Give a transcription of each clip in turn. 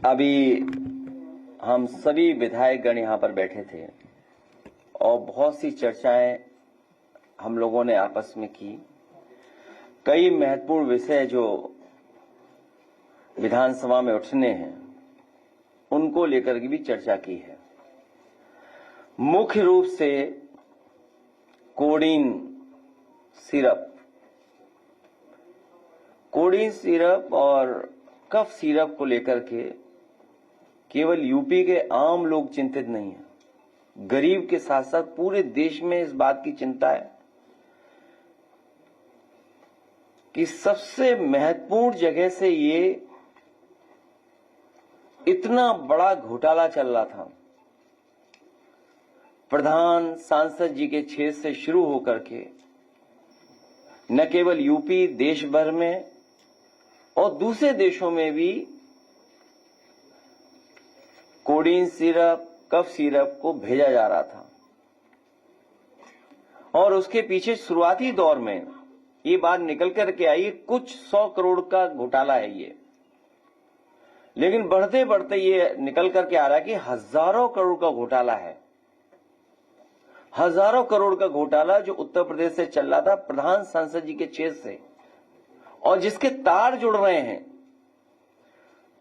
अभी हम सभी विधायकगण यहाँ पर बैठे थे और बहुत सी चर्चाएं हम लोगों ने आपस में की। कई महत्वपूर्ण विषय जो विधानसभा में उठने हैं उनको लेकर के भी चर्चा की है। मुख्य रूप से कोडीन सिरप और कफ सिरप को लेकर के केवल यूपी के आम लोग चिंतित नहीं हैं, गरीब के साथ साथ पूरे देश में इस बात की चिंता है कि सबसे महत्वपूर्ण जगह से ये इतना बड़ा घोटाला चल रहा था। प्रधान सांसद जी के क्षेत्र से शुरू होकर के न केवल यूपी, देश भर में और दूसरे देशों में भी कोडीन सिरप, कफ सिरप को भेजा जा रहा था और उसके पीछे शुरुआती दौर में ये बात निकल करके आई कुछ 100 करोड़ का घोटाला है ये, लेकिन बढ़ते बढ़ते ये निकल करके आ रहा है कि हजारों करोड़ का घोटाला है। हजारों करोड़ का घोटाला जो उत्तर प्रदेश से चल रहा था प्रधान सांसद जी के क्षेत्र से, और जिसके तार जुड़ रहे हैं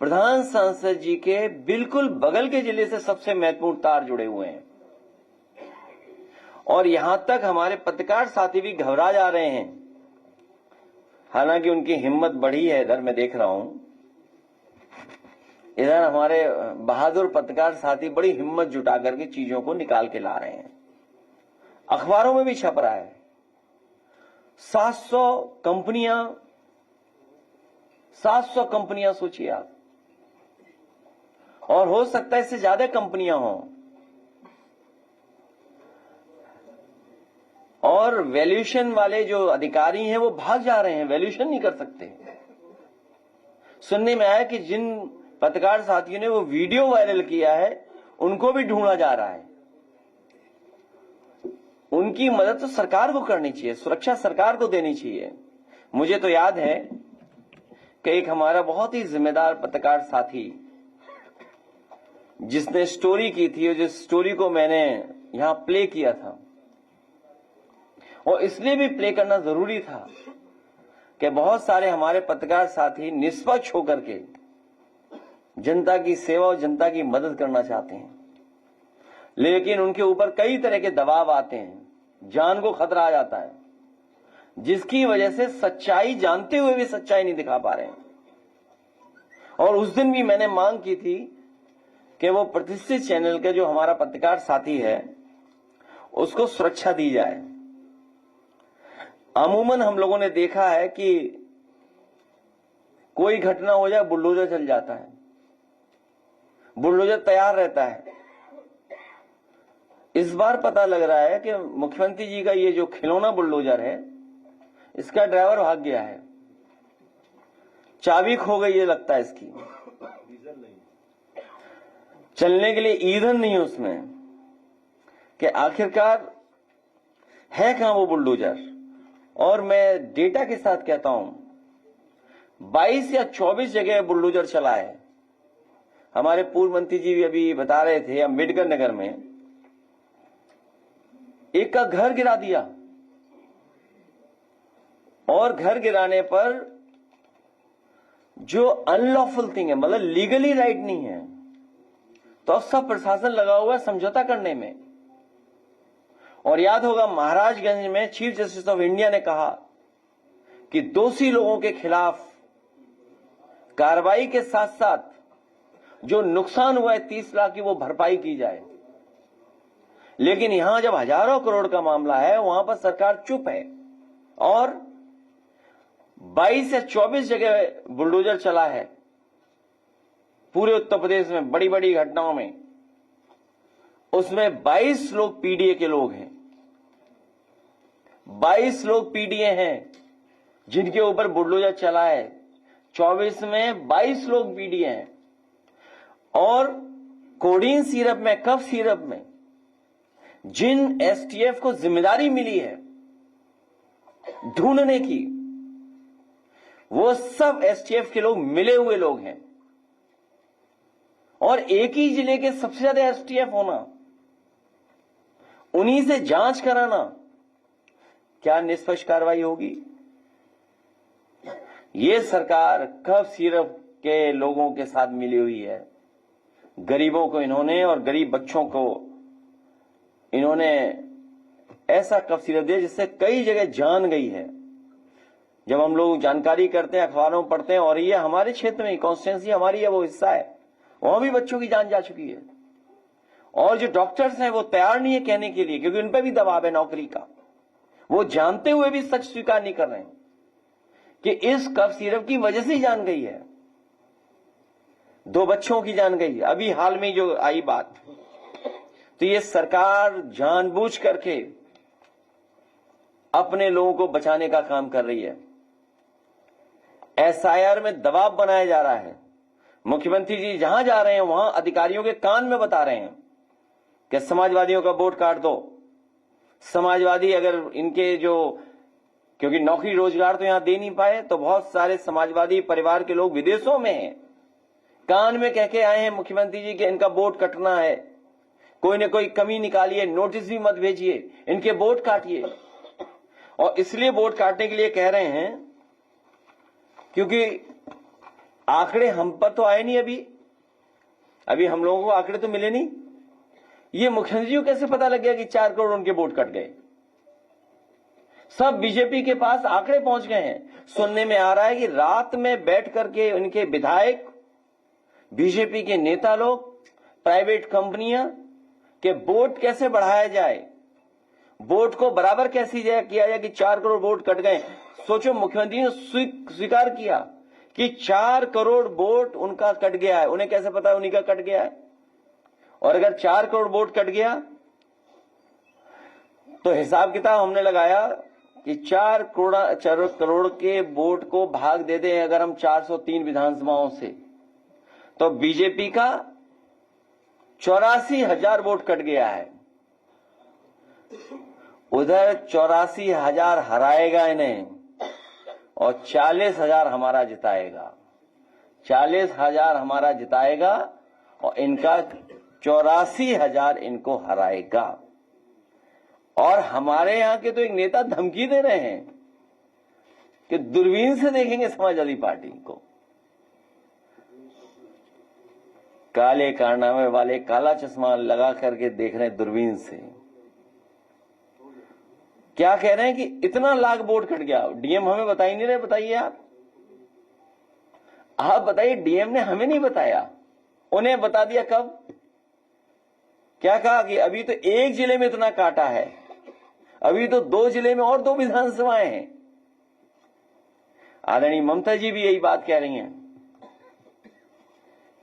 प्रधान सांसद जी के बिल्कुल बगल के जिले से सबसे महत्वपूर्ण तार जुड़े हुए हैं। और यहां तक हमारे पत्रकार साथी भी घबरा जा रहे हैं, हालांकि उनकी हिम्मत बढ़ी है। इधर मैं देख रहा हूं, इधर हमारे बहादुर पत्रकार साथी बड़ी हिम्मत जुटा करके चीजों को निकाल के ला रहे हैं। अखबारों में भी छप रहा है 700 कंपनियां सोचिए आप, और हो सकता है इससे ज्यादा कंपनियां हों। और वैल्यूएशन वाले जो अधिकारी हैं वो भाग जा रहे हैं, वैल्यूएशन नहीं कर सकते। सुनने में आया कि जिन पत्रकार साथियों ने वो वीडियो वायरल किया है उनको भी ढूंढा जा रहा है। उनकी मदद तो सरकार को करनी चाहिए, सुरक्षा सरकार को देनी चाहिए। मुझे तो याद है कि एक हमारा बहुत ही जिम्मेदार पत्रकार साथी जिसने स्टोरी की थी और जिस स्टोरी को मैंने यहां प्ले किया था, और इसलिए भी प्ले करना जरूरी था कि बहुत सारे हमारे पत्रकार साथी निष्पक्ष होकर के जनता की सेवा और जनता की मदद करना चाहते हैं, लेकिन उनके ऊपर कई तरह के दबाव आते हैं, जान को खतरा आ जाता है, जिसकी वजह से सच्चाई जानते हुए भी सच्चाई नहीं दिखा पा रहे हैं। और उस दिन भी मैंने मांग की थी कि वो प्रतिष्ठित चैनल के जो हमारा पत्रकार साथी है उसको सुरक्षा दी जाए। अमूमन हम लोगों ने देखा है कि कोई घटना हो जाए बुलडोजर चल जाता है, बुलडोजर तैयार रहता है। इस बार पता लग रहा है कि मुख्यमंत्री जी का ये जो खिलौना बुलडोजर है इसका ड्राइवर भाग गया है, चाबी खो गई है लगता है इसकी, चलने के लिए ईंधन नहीं है उसमें, कि आखिरकार है कहां वो बुलडोजर। और मैं डेटा के साथ कहता हूं 22 या 24 जगह बुलडोजर चला है। हमारे पूर्व मंत्री जी भी अभी बता रहे थे, अम्बेडकर नगर में एक का घर गिरा दिया, और घर गिराने पर जो अनलॉफुल थिंग है, मतलब लीगली राइट नहीं है, तो अब सब प्रशासन लगा हुआ है समझौता करने में। और याद होगा महाराजगंज में चीफ जस्टिस ऑफ इंडिया ने कहा कि दोषी लोगों के खिलाफ कार्रवाई के साथ साथ जो नुकसान हुआ है 30 लाख की वो भरपाई की जाए। लेकिन यहां जब हजारों करोड़ का मामला है वहां पर सरकार चुप है, और 22 या 24 जगह बुलडोजर चला है पूरे उत्तर प्रदेश में बड़ी बड़ी घटनाओं में। उसमें 22 लोग पीडीए के लोग हैं, 22 लोग पीडीए हैं जिनके ऊपर बुलडोजर चला है। 24 में 22 लोग पीडीए हैं। और कोडीन सिरप में, कफ सिरप में जिन एसटीएफ को जिम्मेदारी मिली है ढूंढने की, वो सब एसटीएफ के लोग मिले हुए लोग हैं। और एक ही जिले के सबसे ज्यादा एसटीएफ होना, उन्हीं से जांच कराना, क्या निष्पक्ष कार्रवाई होगी? ये सरकार कफ सिरप के लोगों के साथ मिली हुई है। गरीबों को इन्होंने और गरीब बच्चों को इन्होंने ऐसा कफ सिरप दिया जिससे कई जगह जान गई है। जब हम लोग जानकारी करते हैं, अखबारों में पढ़ते हैं, और ये हमारे क्षेत्र में कॉन्स्टिट्यूंसी हमारी है, वो हिस्सा है, वहां भी बच्चों की जान जा चुकी है। और जो डॉक्टर्स हैं वो तैयार नहीं है कहने के लिए, क्योंकि उन पर भी दबाव है नौकरी का। वो जानते हुए भी सच स्वीकार नहीं कर रहे हैं कि इस कफ सिरप की वजह से ही जान गई है। 2 बच्चों की जान गई है अभी हाल में जो आई बात। तो ये सरकार जानबूझ करके अपने लोगों को बचाने का काम कर रही है। एसआईआर में दबाव बनाया जा रहा है। मुख्यमंत्री जी जहां जा रहे हैं वहां अधिकारियों के कान में बता रहे हैं कि समाजवादियों का वोट काट दो। समाजवादी अगर इनके जो, क्योंकि नौकरी रोजगार तो यहां दे नहीं पाए, तो बहुत सारे समाजवादी परिवार के लोग विदेशों में हैं, कान में कह के आए हैं मुख्यमंत्री जी कि इनका वोट कटना है, कोई न कोई कमी निकालिए, नोटिस भी मत भेजिए, इनके वोट काटिए। और इसलिए वोट काटने के लिए कह रहे हैं क्योंकि आंकड़े हम पर तो आए नहीं, अभी हम लोगों को आंकड़े तो मिले नहीं। ये मुख्यमंत्री जी को कैसे पता लग गया कि 4 करोड़ उनके वोट कट गए? सब बीजेपी के पास आंकड़े पहुंच गए हैं। सुनने में आ रहा है कि रात में बैठ करके उनके विधायक, बीजेपी के नेता लोग, प्राइवेट कंपनियां के वोट कैसे बढ़ाया जाए, वोट को बराबर कैसे किया जाए कि 4 करोड़ वोट कट गए। सोचो, मुख्यमंत्री ने स्वीकार किया कि 4 करोड़ वोट उनका कट गया है। उन्हें कैसे पता उन्हीं का कट गया है? और अगर 4 करोड़ वोट कट गया तो हिसाब किताब हमने लगाया कि 4 करोड़ के वोट को भाग दे दें अगर हम 403 विधानसभाओं से, तो बीजेपी का 84,000 वोट कट गया है। उधर 84,000 हराएगा इन्हें और 40,000 हमारा जिताएगा। 40,000 हमारा जिताएगा और इनका 84,000 इनको हराएगा। और हमारे यहां के तो एक नेता धमकी दे रहे हैं कि दूरबीन से देखेंगे समाजवादी पार्टी को। काले कारनामे वाले काला चश्मा लगा करके देख रहे हैं दूरबीन से। क्या कह रहे हैं कि इतना लाख वोट कट गया। डीएम हमें बता ही नहीं रहे, बताइए आप बताइए। डीएम ने हमें नहीं बताया, उन्हें बता दिया कब? क्या कहा कि अभी तो एक जिले में इतना काटा है, अभी तो 2 जिले में और 2 विधानसभाएं हैं। आदरणीय ममता जी भी यही बात कह रही हैं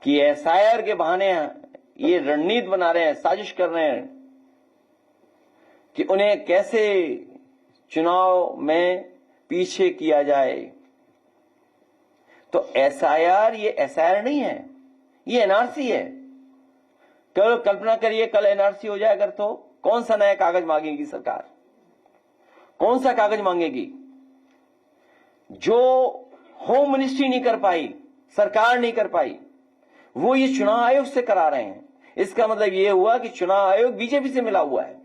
कि एसआईआर के बहाने ये रणनीति बना रहे हैं, साजिश कर रहे हैं कि उन्हें कैसे चुनाव में पीछे किया जाए। तो एसआईआर ये एसआईआर नहीं है, ये एनआरसी है। कल्पना करिए कल एनआरसी हो जाए अगर, तो कौन सा नया कागज मांगेगी सरकार? कौन सा कागज मांगेगी? जो होम मिनिस्ट्री नहीं कर पाई, सरकार नहीं कर पाई, वो ये चुनाव आयोग से करा रहे हैं। इसका मतलब ये हुआ कि चुनाव आयोग बीजेपी से मिला हुआ है।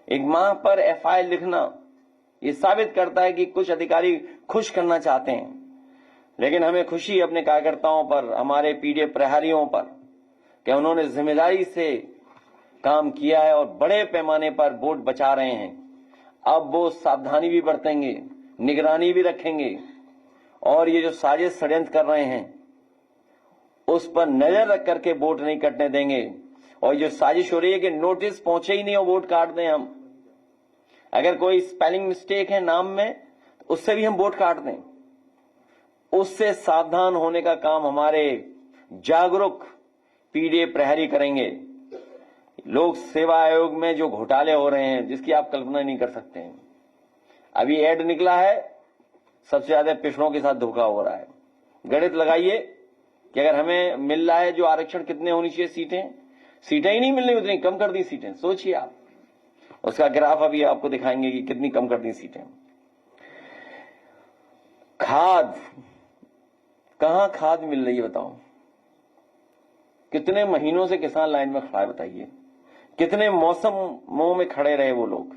एक मां पर एफआईआर लिखना ये साबित करता है कि कुछ अधिकारी खुश करना चाहते हैं। लेकिन हमें खुशी अपने कार्यकर्ताओं पर, हमारे पीडीएफ प्रहरियों पर, कि उन्होंने जिम्मेदारी से काम किया है और बड़े पैमाने पर वोट बचा रहे हैं। अब वो सावधानी भी बरतेंगे, निगरानी भी रखेंगे और ये जो साजिश षड्यंत्र कर रहे हैं उस पर नजर रख करके वोट नहीं कटने देंगे। और जो साजिश हो रही है कि नोटिस पहुंचे ही नहीं हो, वोट काट दें हम, अगर कोई स्पेलिंग मिस्टेक है नाम में तो उससे भी हम वोट काट दें, उससे सावधान होने का काम हमारे जागरूक पीडीएफ प्रहरी करेंगे। लोक सेवा आयोग में जो घोटाले हो रहे हैं जिसकी आप कल्पना नहीं कर सकते हैं। अभी ऐड निकला है, सबसे ज्यादा पिछड़ों के साथ धोखा हो रहा है। गणित लगाइए कि अगर हमें मिल रहा है जो आरक्षण, कितने होनी चाहिए सीटें ही नहीं मिल रही, उतनी कम कर दी सीटें। सोचिए आप, उसका ग्राफ अभी आपको दिखाएंगे कि कितनी कम कर दी सीटें। खाद, कहां खाद मिल रही है बताओ? कितने महीनों से किसान लाइन में खड़ा है बताइए, कितने मौसमों में खड़े रहे वो लोग।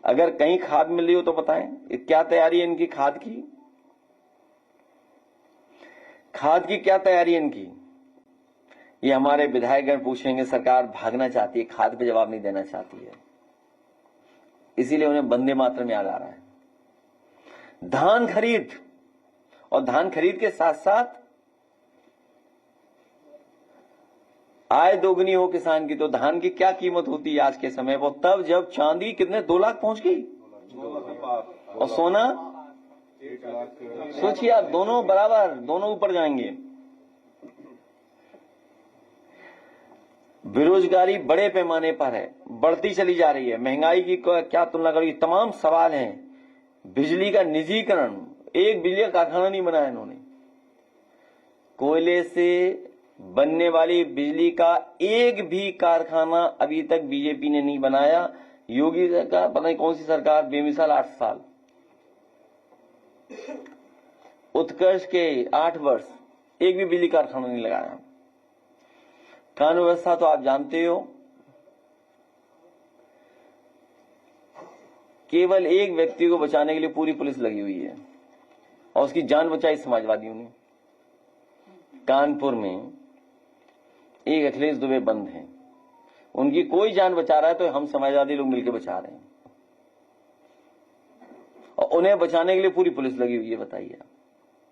अगर कहीं खाद मिल रही हो तो बताएं, क्या तैयारी है इनकी खाद की? खाद की क्या तैयारी है इनकी? ये हमारे विधायकगण पूछेंगे, सरकार भागना चाहती है, खाद पे जवाब नहीं देना चाहती है, इसीलिए उन्हें वंदे मातरम में याद आ रहा है। धान खरीद, और धान खरीद के साथ साथ आय दोगुनी हो किसान की, तो धान की क्या कीमत होती है आज के समय पर? तब जब चांदी कितने 2 लाख पहुंच गई और सोना, सोचिए आप, दोनों बराबर, दोनों ऊपर जाएंगे। बेरोजगारी बड़े पैमाने पर है, बढ़ती चली जा रही है। महंगाई की क्या तुलना करोगी? तमाम सवाल हैं। बिजली का निजीकरण, एक बिजली का कारखाना नहीं बनाया इन्होंने। कोयले से बनने वाली बिजली का एक भी कारखाना अभी तक बीजेपी ने नहीं बनाया। योगी सरकार, पता नहीं कौन सी सरकार, बेमिसाल 8 साल, उत्कर्ष के 8 वर्ष, एक भी बिजली कारखाना नहीं लगाया। कानून व्यवस्था तो आप जानते हो, केवल एक व्यक्ति को बचाने के लिए पूरी पुलिस लगी हुई है और उसकी जान बचाई समाजवादियों ने। कानपुर में एक अखिलेश दुबे बंद हैं, उनकी कोई जान बचा रहा है तो हम समाजवादी लोग मिलकर बचा रहे हैं, और उन्हें बचाने के लिए पूरी पुलिस लगी हुई है। बताइए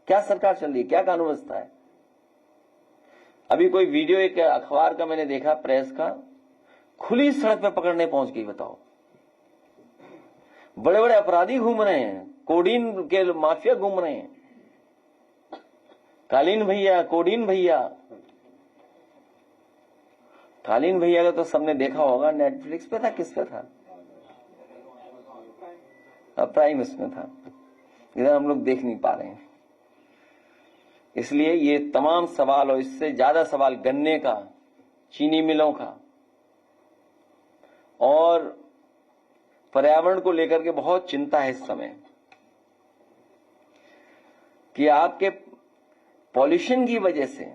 क्या सरकार चल रही है, क्या कानून व्यवस्था है? अभी कोई वीडियो एक अखबार का मैंने देखा, प्रेस का, खुली सड़क पे पकड़ने पहुंच गई। बताओ, बड़े बड़े अपराधी घूम रहे हैं, कोडीन के माफिया घूम रहे हैं, कालीन भैया, कोडीन भैया। कालीन भैया का तो सबने देखा होगा, नेटफ्लिक्स पे था, किस पे था? प्राइम उसमें था, इधर हम लोग देख नहीं पा रहे हैं। इसलिए ये तमाम सवाल, और इससे ज्यादा सवाल गन्ने का, चीनी मिलों का, और पर्यावरण को लेकर के बहुत चिंता है इस समय कि आपके पॉल्यूशन की वजह से,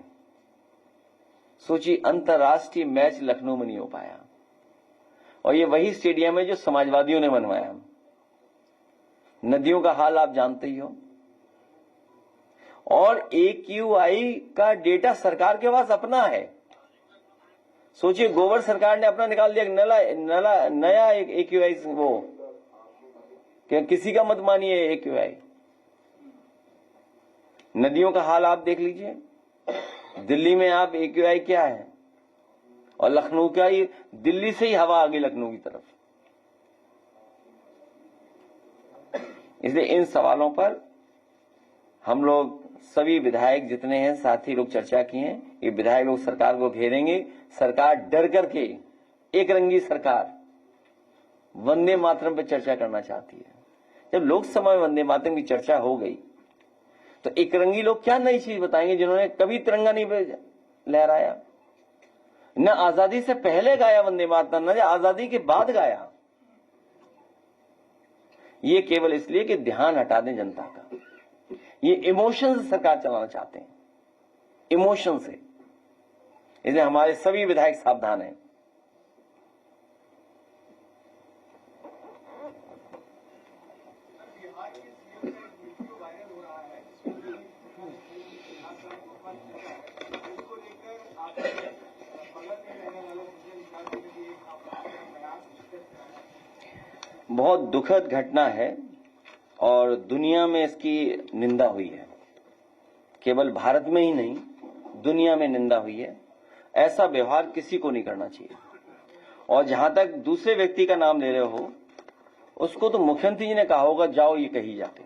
सोचिए, अंतर्राष्ट्रीय मैच लखनऊ में नहीं हो पाया, और ये वही स्टेडियम है जो समाजवादियों ने बनवाया। नदियों का हाल आप जानते ही हो, और AQI का डेटा सरकार के पास अपना है। सोचिए, गोबर सरकार ने अपना निकाल दिया, नया एक AQI, वो किसी का मत मानिए AQI। नदियों का हाल आप देख लीजिए, दिल्ली में आप AQI क्या है, और लखनऊ का, ही दिल्ली से ही हवा आ गई लखनऊ की तरफ। इसलिए इन सवालों पर हम लोग सभी विधायक जितने हैं, साथी लोग चर्चा किए हैं। ये विधायक लोग सरकार को घेरेंगे। सरकार डर करके, एक रंगी सरकार वंदे मातरम पर चर्चा करना चाहती है। जब लोकसभा में वंदे मातरम की चर्चा हो गई तो एक रंगी लोग क्या नई चीज बताएंगे, जिन्होंने कभी तिरंगा नहीं लहराया, न आजादी से पहले गाया वंदे मातरम, न आजादी के बाद गाया। ये केवल इसलिए कि ध्यान हटा दें जनता का। ये इमोशन से सरकार चलाना चाहते हैं, इमोशन से। इसलिए हमारे सभी विधायक सावधान हैं। बहुत दुखद घटना है और दुनिया में इसकी निंदा हुई है। केवल भारत में ही नहीं, दुनिया में निंदा हुई है। ऐसा व्यवहार किसी को नहीं करना चाहिए। और जहां तक दूसरे व्यक्ति का नाम ले रहे हो, उसको तो मुख्यमंत्री जी ने कहा होगा, जाओ ये कही जाके।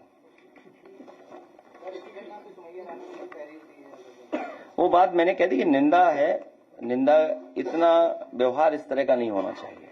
वो बात मैंने कह दी कि निंदा है, निंदा, इतना व्यवहार इस तरह का नहीं होना चाहिए।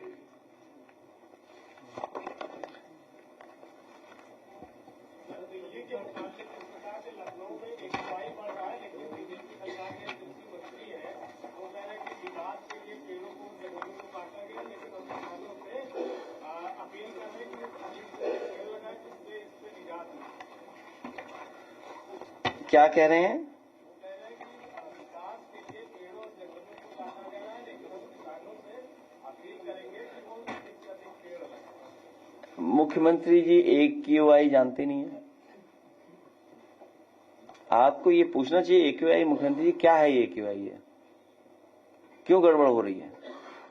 क्या कह रहे हैं? मुख्यमंत्री जी AQI जानते नहीं है। आपको ये पूछना चाहिए AQI, मुख्यमंत्री जी क्या है ये AQI है, क्यों गड़बड़ हो रही है,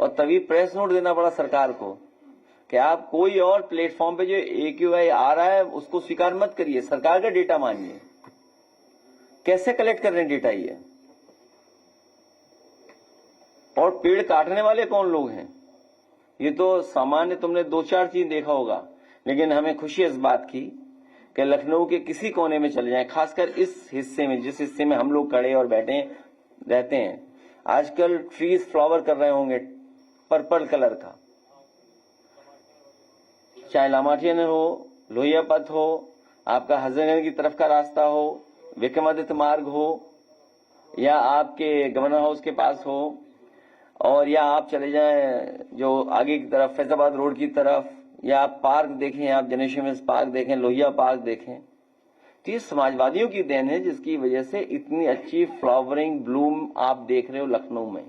और तभी प्रेस नोट देना पड़ा सरकार को कि आप कोई और प्लेटफॉर्म पे जो AQI आ रहा है उसको स्वीकार मत करिए, सरकार का डेटा मानिए। कैसे कलेक्ट कर रहे हैं डेटा ये, और पेड़ काटने वाले कौन लोग हैं? ये तो सामान्य तुमने 2-4 चीज देखा होगा, लेकिन हमें खुशी इस बात की कि लखनऊ के किसी कोने में चले जाएं, खासकर इस हिस्से में, जिस हिस्से में हम लोग खड़े और बैठे रहते हैं, आजकल ट्रीज फ्लावर कर रहे होंगे पर्पल कलर का, चाहे लामाटियन हो, लोहिया पथ हो, आपका हजरतगंज की तरफ का रास्ता हो, विक्रमादित्य मार्ग हो, या आपके गवर्नर हाउस के पास हो, और या आप चले जाएं जो आगे की तरफ फैजाबाद रोड की तरफ, या आप पार्क देखें, आप जनरेशन पार्क देखें, लोहिया पार्क देखें, तो ये समाजवादियों की देन है जिसकी वजह से इतनी अच्छी फ्लावरिंग ब्लूम आप देख रहे हो लखनऊ में।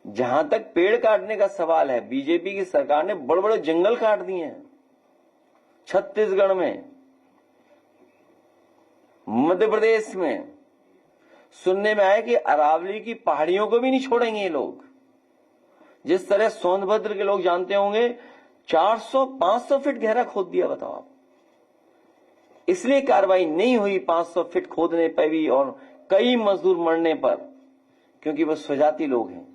जहां तक पेड़ काटने का सवाल है, बीजेपी की सरकार ने बड़े बड़े जंगल काट दिए हैं छत्तीसगढ़ में, मध्य प्रदेश में। सुनने में आया कि अरावली की पहाड़ियों को भी नहीं छोड़ेंगे ये लोग। जिस तरह सोनभद्र के लोग जानते होंगे 400-500 फीट गहरा खोद दिया, बताओ आप। इसलिए कार्रवाई नहीं हुई 500 फीट खोदने पर भी और कई मजदूर मरने पर, क्योंकि वो स्वजाति लोग हैं।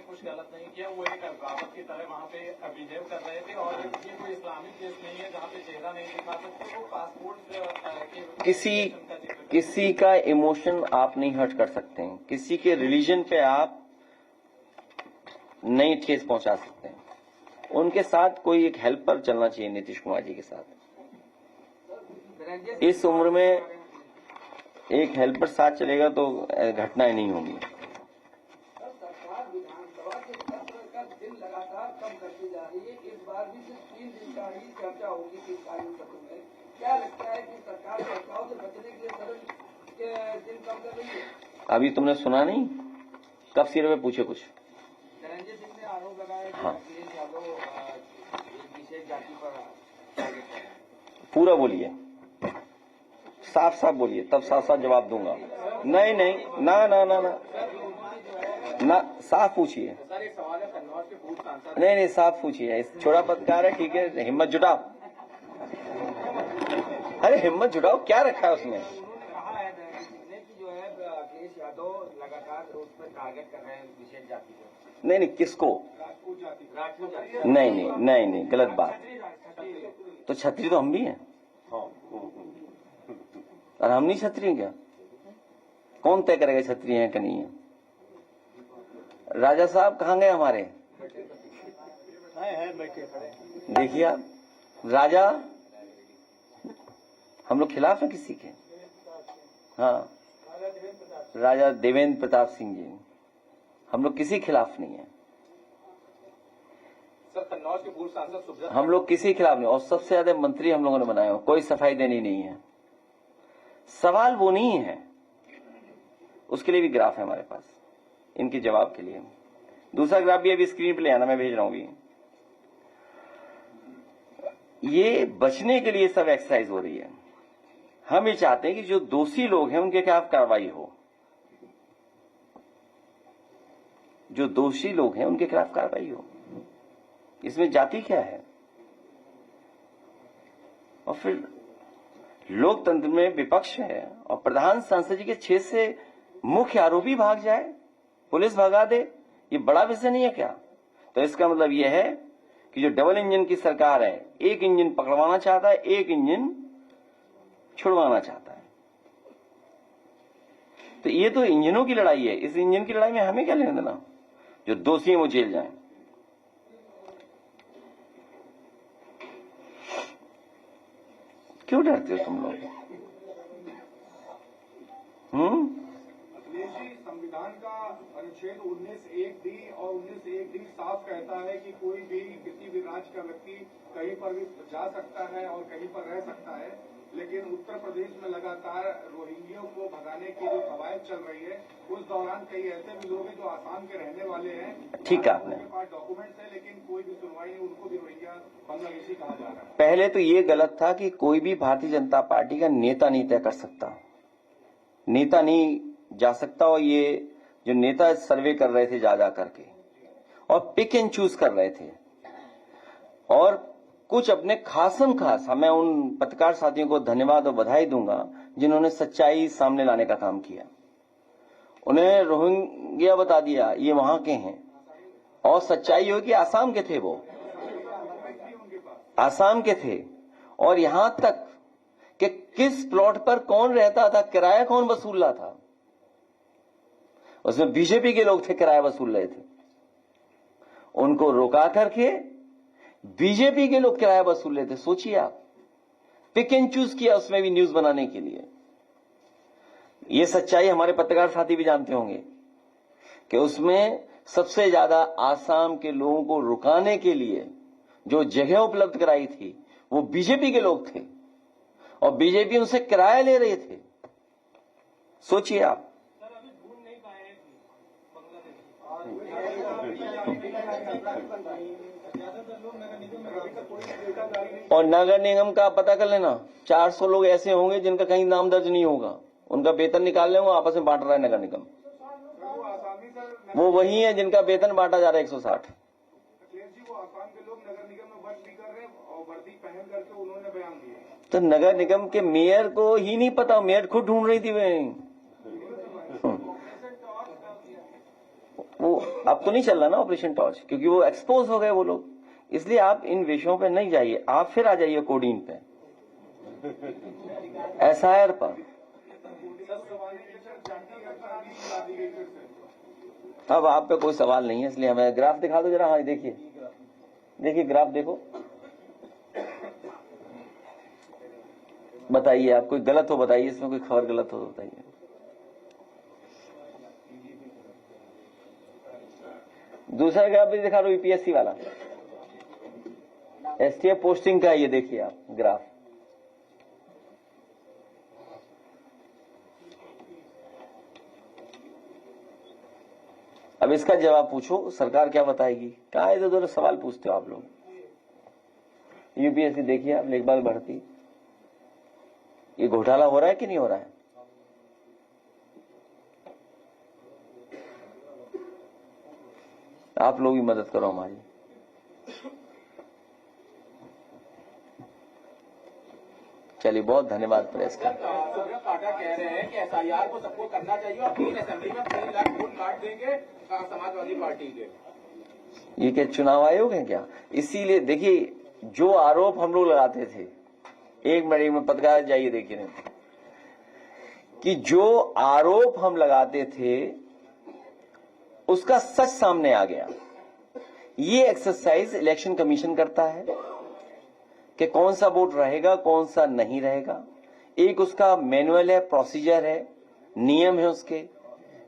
कुछ गलत नहीं किया, वो एक अभिभावक की तरह वहाँ पे बिहेव कर रहे थे, और ये कोई इस्लामिक देश नहीं है जहाँ पे चेहरा नहीं दिखा सकते, वो पासपोर्ट किसी का इमोशन आप नहीं हर्ट कर सकते हैं, किसी के रिलीजन पे आप नहीं ठेस पहुंचा सकते हैं। उनके साथ कोई एक हेल्पर चलना चाहिए, नीतीश कुमार जी के साथ। इस उम्र में एक हेल्पर साथ चलेगा तो घटनाएं नहीं होंगी। चर्चा होगी कि कानून सत्र में क्या लगता है कि सरकार बचाव से बचने के लिए सदन के दिन कम कर रही है? अभी तुमने सुना नहीं, कब सिर में पूछे कुछ? धनंजय सिंह ने आरोप लगाया कि अखिलेश यादव एक विशेष जाति पर। पूरा बोलिए, साफ साफ बोलिए, तब साफ साफ जवाब दूंगा। नहीं नहीं, ना ना ना ना ना, साफ पूछिए। नहीं, साफ पूछिए। छोटा पत्रकार है, ठीक है, हिम्मत जुटाओ। अरे हिम्मत जुटाओ, क्या रखा है उसमें? कहा है कि जो है अखिलेश यादव लगातार उस पर टारगेट कर रहे हैं विशेष जाति को। नहीं, किसको? नहीं, गलत बात। तो छत्री तो हम भी हैं, और हम नहीं छत्री क्या? कौन तय करेगा छत्री है कि नहीं है? राजा साहब कहाँ गए हमारे? देखिए आप, राजा, हम लोग खिलाफ है किसी के? हाँ, राजा देवेंद्र प्रताप सिंह जी, हम लोग किसी खिलाफ नहीं है। सर, कन्नौज के पूर्व सांसद हम लोग किसी खिलाफ नहीं, और सबसे ज्यादा मंत्री हम लोगों ने बनाए हो, कोई सफाई देनी नहीं है। सवाल वो नहीं है, उसके लिए भी ग्राफ है हमारे पास, इनके जवाब के लिए। दूसरा ग्राफ भी अभी स्क्रीन पे ले आना, मैं भेज रहा हूं। ये बचने के लिए सब एक्सरसाइज हो रही है। हम ये चाहते हैं कि जो दोषी लोग हैं उनके खिलाफ कार्रवाई हो, जो दोषी लोग हैं उनके खिलाफ कार्रवाई हो। इसमें जाति क्या है? और फिर लोकतंत्र में विपक्ष है और प्रधान सांसद जी के 6 से मुख्य आरोपी भाग जाए, पुलिस भगा दे, ये बड़ा विषय नहीं है क्या? तो इसका मतलब यह है कि जो डबल इंजन की सरकार है, एक इंजन पकड़वाना चाहता है, एक इंजन छुड़वाना चाहता है। तो ये तो इंजनों की लड़ाई है। इस इंजन की लड़ाई में हमें क्या लेना देना? जो दोषी है वो जेल जाए। क्यों डरते हो तुम लोग? संविधान का अनुच्छेद 19(1)(d) और 19(1)(d) साफ कहता है कि कोई भी किसी भी राज्य का व्यक्ति कहीं पर भी जा सकता है और कहीं पर रह सकता है, लेकिन उत्तर प्रदेश में लगातार रोहिंग्यों को भगाने की जो कवायद चल रही है, उस दौरान कई ऐसे भी लोग हैं जो आसाम के रहने वाले हैं, ठीक है, आपने उनके पास डॉक्यूमेंट्स है, लेकिन कोई भी सुनवाई नहीं, उनको भी रोहिंग्या बांग्लादेशी कहा जा रहा है। पहले तो ये गलत था कि कोई भी भारतीय जनता पार्टी का नेता नहीं तय कर सकता, नेता नहीं जा सकता। और ये जो नेता सर्वे कर रहे थे जा करके और पिक एंड चूज कर रहे थे, और कुछ अपने खासम खास, मैं उन पत्रकार साथियों को धन्यवाद और बधाई दूंगा जिन्होंने सच्चाई सामने लाने का काम किया। उन्हें रोहिंग्या बता दिया ये वहां के हैं, और सच्चाई हो कि आसाम के थे, वो आसाम के थे। और यहां तक कि किस प्लॉट पर कौन रहता था, किराया कौन वसूल रहा था, उसमें बीजेपी के लोग थे, किराया वसूल रहे थे। उनको रोका करके बीजेपी के लोग किराया वसूल रहे थे। सोचिए आप, पिक एंड चूज किया उसमें भी न्यूज बनाने के लिए। ये सच्चाई हमारे पत्रकार साथी भी जानते होंगे कि उसमें सबसे ज्यादा आसाम के लोगों को रुकाने के लिए जो जगह उपलब्ध कराई थी वो बीजेपी के लोग थे, और बीजेपी उनसे किराया ले रहे थे। सोचिए आप। और नगर निगम का पता कर लेना, 400 लोग ऐसे होंगे जिनका कहीं नाम दर्ज नहीं होगा, उनका वेतन निकाल लेंगे, आपस में बांट रहा है नगर निगम। वो वही है जिनका वेतन बांटा जा रहा है 160। वो आसाम के लोग नगर निगम में वर्क भी कर रहे हैं और वर्दी पहन करके उन्होंने बयान दिया। तो नगर निगम के मेयर को ही नहीं पता, मेयर खुद ढूंढ रही थी वो अब तो नहीं चल रहा ना ऑपरेशन टॉर्च, क्योंकि वो एक्सपोज हो गए वो लोग। इसलिए आप इन विषयों पे नहीं जाइए, आप फिर आ जाइए कोडीन पे, एसआईआर पर। अब आप पे कोई सवाल नहीं है, इसलिए हमें ग्राफ दिखा दो जरा। हाँ देखिए, देखिए ग्राफ देखो, बताइए आप, कोई गलत हो बताइए, इसमें कोई खबर गलत हो बताइए। दूसरा ग्राफ भी दिखा दो, यूपीएससी वाला, एसटीएफ पोस्टिंग का। ये देखिए आप ग्राफ, अब इसका जवाब पूछो, सरकार क्या बताएगी। कहाँ इधर उधर सवाल पूछते हो आप लोग। यूपीएससी देखिए आप, लेखपाल भर्ती, ये घोटाला हो रहा है कि नहीं हो रहा है। आप लोग भी मदद करो हमारी। चलिए, बहुत धन्यवाद प्रेस का। सुब्रत पाठक कह रहे हैं कि एसआईआर को सबको करना चाहिए और 3 असेंबली में 3 लाख वोट काट देंगे समाजवादी पार्टी के। ये क्या चुनाव आयोग है क्या। इसीलिए देखिए, जो आरोप हम लोग लगाते थे, एक मिनट में पत्रकार जाइए देखिए नहीं, कि जो आरोप हम लगाते थे उसका सच सामने आ गया। ये एक्सरसाइज इलेक्शन कमीशन करता है कि कौन सा वोट रहेगा, कौन सा नहीं रहेगा। एक उसका मैनुअल है, प्रोसीजर है, नियम है उसके,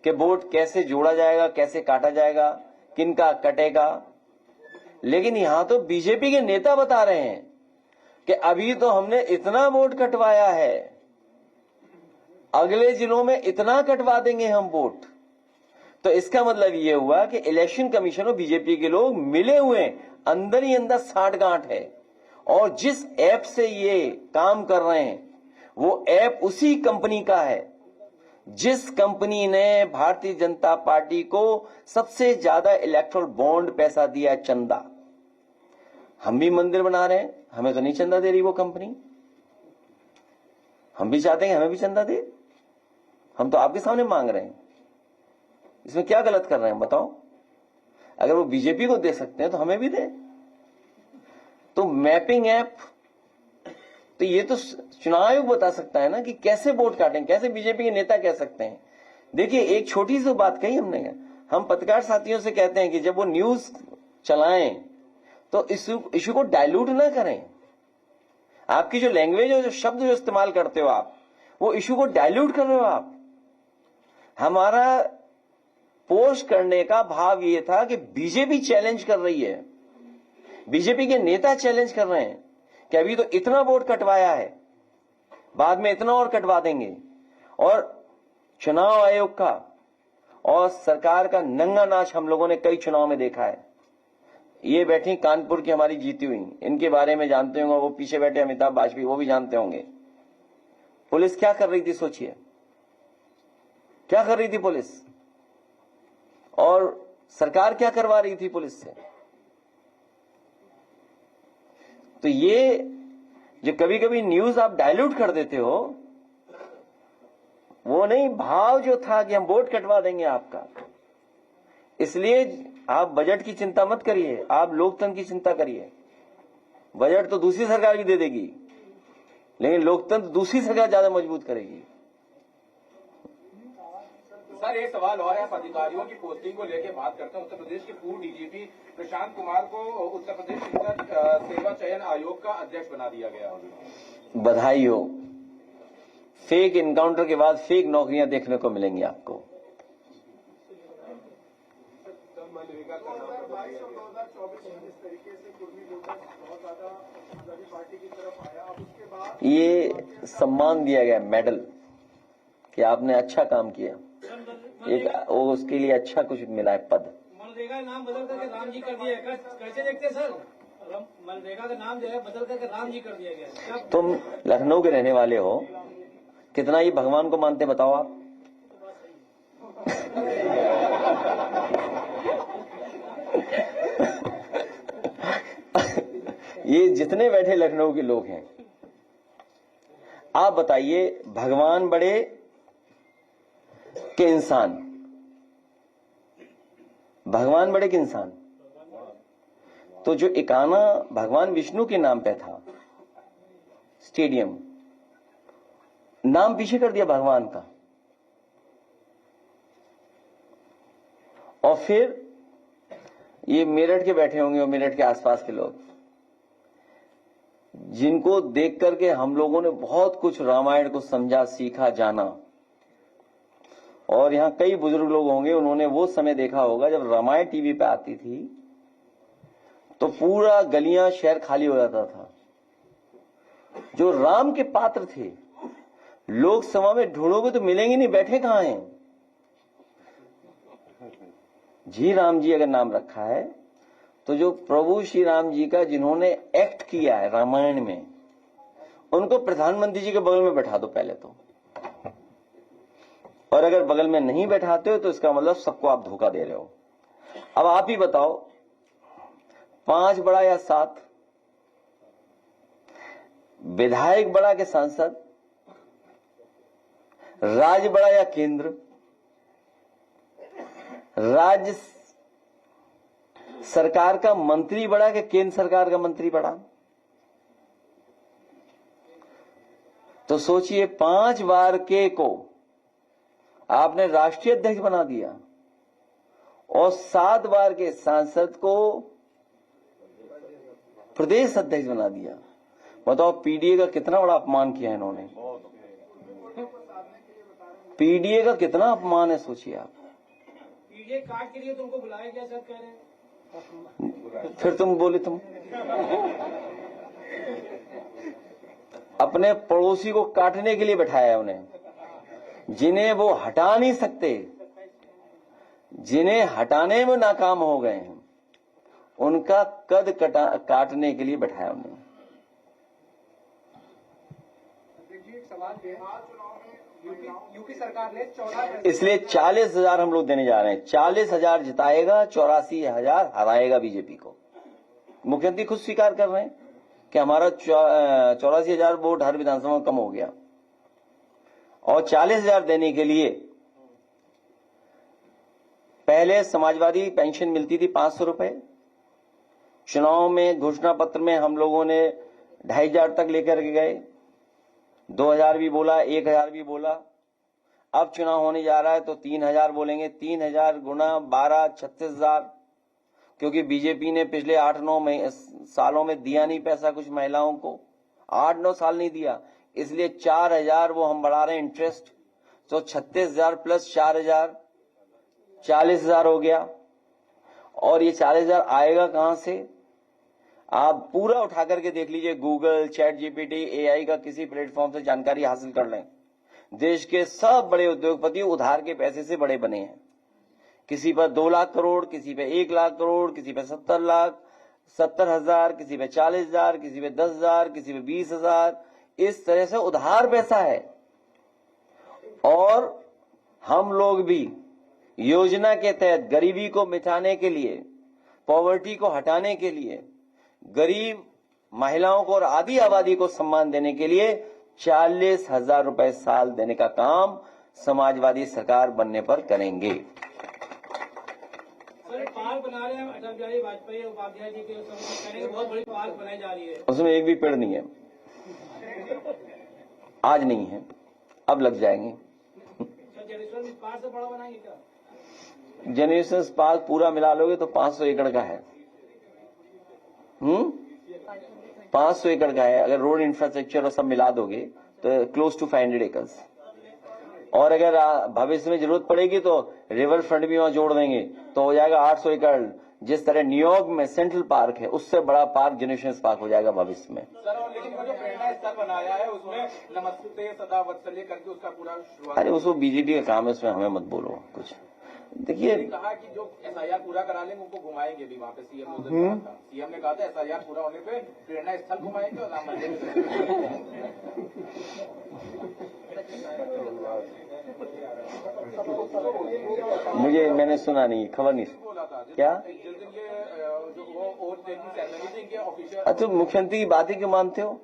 कि वोट कैसे जोड़ा जाएगा, कैसे काटा जाएगा, किनका कटेगा। लेकिन यहां तो बीजेपी के नेता बता रहे हैं कि अभी तो हमने इतना वोट कटवाया है, अगले जिलों में इतना कटवा देंगे हम वोट। तो इसका मतलब ये हुआ कि इलेक्शन कमीशन और बीजेपी के लोग मिले हुए, अंदर ही अंदर साठगांठ है। और जिस ऐप से ये काम कर रहे हैं वो ऐप उसी कंपनी का है जिस कंपनी ने भारतीय जनता पार्टी को सबसे ज्यादा इलेक्ट्रल बॉन्ड पैसा दिया, चंदा। हम भी मंदिर बना रहे हैं, हमें तो नहीं चंदा दे रही वो कंपनी। हम भी चाहते हैं हमें भी चंदा दे, हम तो आपके सामने मांग रहे हैं। इसमें क्या गलत कर रहे हैं बताओ। अगर वो बीजेपी को दे सकते हैं तो हमें भी दे। तो मैपिंग ऐप, तो ये तो चुनाव आयोग बता सकता है ना कि कैसे वोट काटें, कैसे बीजेपी के नेता कह सकते हैं। देखिए, एक छोटी सी बात कही हमने, हम पत्रकार साथियों से कहते हैं कि जब वो न्यूज चलाएं तो इशू को डाइल्यूट ना करें। आपकी जो लैंग्वेज और जो शब्द जो इस्तेमाल करते हो आप, वो इशू को डाइल्यूट कर रहे हो आप। हमारा पोस्ट करने का भाव ये था कि बीजेपी चैलेंज कर रही है, बीजेपी के नेता चैलेंज कर रहे हैं कि अभी तो इतना वोट कटवाया है, बाद में इतना और कटवा देंगे। और चुनाव आयोग का और सरकार का नंगा नाच हम लोगों ने कई चुनाव में देखा है। ये बैठी कानपुर की हमारी जीती हुई, इनके बारे में जानते होंगे, वो पीछे बैठे अमिताभ वाजपेयी, वो भी जानते होंगे। पुलिस क्या कर रही थी, सोचिए क्या कर रही थी पुलिस, और सरकार क्या करवा रही थी पुलिस से। तो ये जो कभी कभी न्यूज आप डाइल्यूट कर देते हो, वो नहीं, भाव जो था कि हम वोट कटवा देंगे आपका। इसलिए आप बजट की चिंता मत करिए, आप लोकतंत्र की चिंता करिए। बजट तो दूसरी सरकार भी दे देगी, लेकिन लोकतंत्र दूसरी सरकार ज्यादा मजबूत करेगी। सर एक सवाल और है, आप अधिकारियों की पोस्टिंग को लेकर बात करते हैं। उत्तर प्रदेश के पूर्व डीजीपी प्रशांत कुमार को उत्तर प्रदेश शिक्षक सेवा चयन आयोग का अध्यक्ष बना दिया गया। बधाई हो। फेक इनकाउंटर के बाद फेक नौकरियां देखने को मिलेंगी आपको। 2022 और 2024 में जिस तरीके से कुर्मी वोटर बहुत ज्यादा समाजवादी पार्टी की तरफ आया, अब उसके बाद ये सम्मान दिया गया, मेडल, कि आपने अच्छा काम किया, एक वो उसके लिए अच्छा कुछ मिला है, पद। मनरेगा नाम बदल करके राम जी कर दिया है, कैसे देखते हैं सर? मनरेगा का नाम जो है बदल करके राम जी कर दिया गया। तुम लखनऊ के रहने वाले हो, कितना ये भगवान को मानते बताओ आप? ये जितने बैठे लखनऊ के लोग हैं, आप बताइए भगवान बड़े के इंसान, भगवान बड़े के इंसान? तो जो इकाना भगवान विष्णु के नाम पे था स्टेडियम, नाम पीछे कर दिया भगवान का। और फिर ये मेरठ के बैठे होंगे और मेरठ के आसपास के लोग, जिनको देख करके हम लोगों ने बहुत कुछ रामायण को समझा, सीखा, जाना। और यहां कई बुजुर्ग लोग होंगे, उन्होंने वो समय देखा होगा जब रामायण टीवी पे आती थी तो पूरा गलियां शहर खाली हो जाता था। जो राम के पात्र थे, लोकसभा में ढूंढोगे तो मिलेंगे नहीं, बैठे कहां हैं जी? राम जी अगर नाम रखा है तो जो प्रभु श्री राम जी का जिन्होंने एक्ट किया है रामायण में, उनको प्रधानमंत्री जी के बगल में बैठा दो पहले तो। और अगर बगल में नहीं बैठाते हो तो इसका मतलब सबको आप धोखा दे रहे हो। अब आप ही बताओ, 5 बड़ा या 7? विधायक बड़ा के सांसद? राज्य बड़ा या केंद्र? राज्य सरकार का मंत्री बड़ा कि केंद्र सरकार का मंत्री बड़ा? तो सोचिए, 5 बार के को आपने राष्ट्रीय अध्यक्ष बना दिया और 7 बार के सांसद को प्रदेश अध्यक्ष बना दिया। बताओ पीडीए का कितना बड़ा अपमान किया इन्होंने। पीडीए का कितना अपमान है, सोचिए आप। पीडीए कार्ड के लिए तुमको बुलाया गया सर, कह रहे हैं। फिर तुम बोले तुम अपने पड़ोसी को काटने के लिए बैठाया उन्हें, जिन्हें वो हटा नहीं सकते, जिन्हें हटाने में नाकाम हो गए हैं, उनका कद काटने के लिए बैठाया उन्हें। देखिए एक सवाल है, चुनाव में यूपी सरकार ने 14 इसलिए 40,000 हम लोग देने जा रहे हैं। 40,000 जिताएगा, 84,000 हराएगा बीजेपी को। मुख्यमंत्री खुद स्वीकार कर रहे हैं कि हमारा 84,000 वोट हर विधानसभा में कम हो गया। और 40,000 देने के लिए पहले समाजवादी पेंशन मिलती थी 500 रुपए, चुनाव में घोषणा पत्र में हम लोगों ने 2,500 तक लेकर के गए, 2,000 भी बोला, 1,000 भी बोला। अब चुनाव होने जा रहा है तो 3,000 बोलेंगे। 3,000 गुना 12, 36,000। क्योंकि बीजेपी ने पिछले 8-9 सालों में दिया नहीं पैसा कुछ महिलाओं को, 8-9 साल नहीं दिया, इसलिए 4,000 वो हम बढ़ा रहे हैं इंटरेस्ट। तो 36,000 प्लस 4,000 40,000 हो गया। और ये 40,000 आएगा कहां से? आप पूरा उठा करके देख लीजिए, गूगल, चैट जीपीटी, एआई का किसी प्लेटफॉर्म से जानकारी हासिल कर लें। देश के सब बड़े उद्योगपति उधार के पैसे से बड़े बने हैं। किसी पर 2 लाख करोड़, किसी पे 1 लाख करोड़, किसी पे 70 लाख, 70,000, किसी पे 40,000, किसी पे 10,000, किसी पे 20,000, इस तरह से उधार पैसा है। और हम लोग भी योजना के तहत गरीबी को मिटाने के लिए, पॉवर्टी को हटाने के लिए, गरीब महिलाओं को और आधी आबादी को सम्मान देने के लिए 40,000 रुपए साल देने का काम समाजवादी सरकार बनने पर करेंगे। सर, पार्क बना रहे हैं अटल बिहारी वाजपेयी उपाध्याय जी के समय में, बहुत बड़ी पार्क बनाई जा रही है। उसमें एक भी पेड़ नहीं है, आज नहीं है, अब लग जाएंगे। जनरेशन पार्क से बड़ा बनाएंगे क्या? जनरेशन पार्क पूरा मिला लोगे तो 500 एकड़ का है। 500 एकड़ का है। अगर रोड इंफ्रास्ट्रक्चर और सब मिला दोगे तो क्लोज टू 500 एकर्स। और अगर भविष्य में जरूरत पड़ेगी तो रिवर फ्रंट भी वहां जोड़ देंगे तो हो जाएगा 800 एकड़। जिस तरह न्यूयॉर्क में सेंट्रल पार्क है, उससे बड़ा पार्क जनरेशन पार्क हो जाएगा भविष्य में। सर, और लेकिन वो जो प्रेरणा स्थल बनाया है उसमें नमस्ते सदा वत्सल्य करके उसका पूरा शुरुआत। अरे उसको बीजेपी का काम है, उसमें हमें मत बोलो कुछ। देखिए, कहा कि जो एसआईआर पूरा करा लेंगे उनको घुमाएंगे भी वहाँ पे। सीएम ने कहा था एसआईआर पूरा होने पे प्रेरणा स्थल घुमाएंगे और राम मंदिर। मैंने सुना नहीं, खबर नहीं। बोला था क्या? जिस दिन ये जो वो ओथ टेकिंग सेरेमनी थी इनके ऑफिशियल। अच्छा, मुख्यमंत्री की बातें क्यों मानते हो?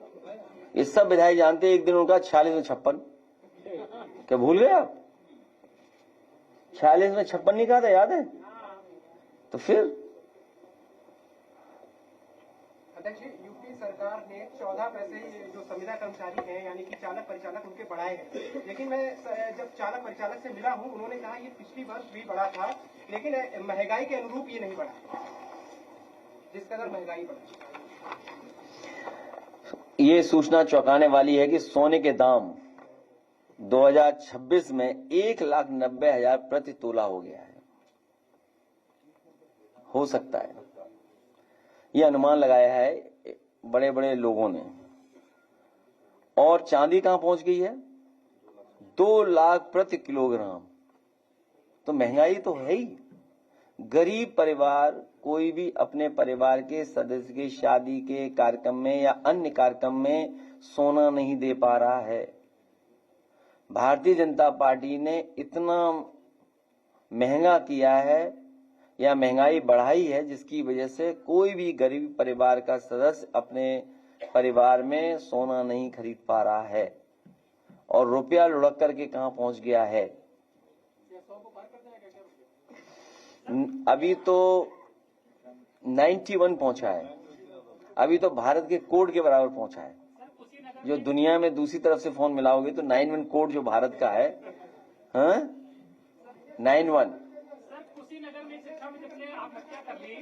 ये सब विधायक जानते हैं एक दिन उनका 46 में 56। क्या भूल गए आप? 46 में 56 नहीं कहा था, याद है? तो फिर अध्यक्ष जी, यूपी सरकार ने 14 पैसे जो संविदा कर्मचारी हैं यानी कि चालक परिचालक उनके बढ़ाए हैं। लेकिन मैं जब चालक परिचालक से मिला हूं, उन्होंने कहा ये पिछली वर्ष भी बढ़ा था, लेकिन महंगाई के अनुरूप ये नहीं बढ़ा, जिस कदर महंगाई बढ़ा। ये सूचना चौंकाने वाली है कि सोने के दाम 2026 में 1,90,000 प्रति तोला हो गया है। हो सकता है, ये अनुमान लगाया है बड़े बड़े लोगों ने। और चांदी कहां पहुंच गई है? 2 लाख प्रति किलोग्राम। तो महंगाई तो है ही। गरीब परिवार कोई भी अपने परिवार के सदस्य की शादी के कार्यक्रम में या अन्य कार्यक्रम में सोना नहीं दे पा रहा है। भारतीय जनता पार्टी ने इतना महंगा किया है या महंगाई बढ़ाई है जिसकी वजह से कोई भी गरीब परिवार का सदस्य अपने परिवार में सोना नहीं खरीद पा रहा है। और रुपया लुढ़क करके कहां पहुंच गया है? अभी तो 91 पहुंचा है। अभी तो भारत के कोड के बराबर पहुंचा है। जो दुनिया में दूसरी तरफ से फोन मिलाओगे तो 91 कोड जो भारत का है, 91। सर, कुशीनगर में शिक्षा मित्र ने आत्महत्या कर ली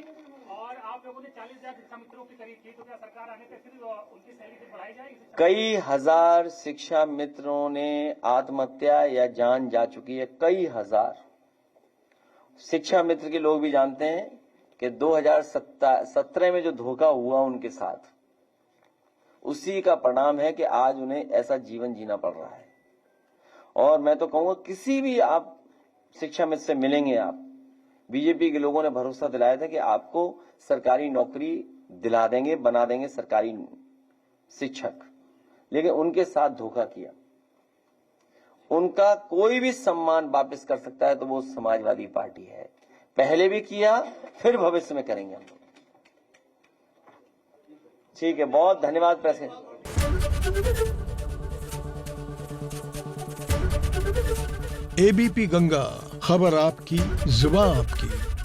और आप लोगों ने 40,000 शिक्षा मित्रों की खरीद की, तो क्या सरकार आने तक फिर उनकी सैलरी फिर बढ़ाई जाएगी? कई हजार शिक्षा मित्रों ने आत्महत्या या जान जा चुकी है। कई हजार शिक्षा मित्र के लोग भी जानते हैं कि 2017 में जो धोखा हुआ उनके साथ, उसी का परिणाम है कि आज उन्हें ऐसा जीवन जीना पड़ रहा है। और मैं तो कहूंगा किसी भी आप शिक्षा मित्र से मिलेंगे, आप बीजेपी के लोगों ने भरोसा दिलाया था कि आपको सरकारी नौकरी दिला देंगे, बना देंगे सरकारी शिक्षक, लेकिन उनके साथ धोखा किया। उनका कोई भी सम्मान वापस कर सकता है तो वो समाजवादी पार्टी है। पहले भी किया, फिर भविष्य में करेंगे हम लोग। ठीक है, बहुत धन्यवाद प्रेस। एबीपी गंगा, खबर आपकी, जुबान आपकी।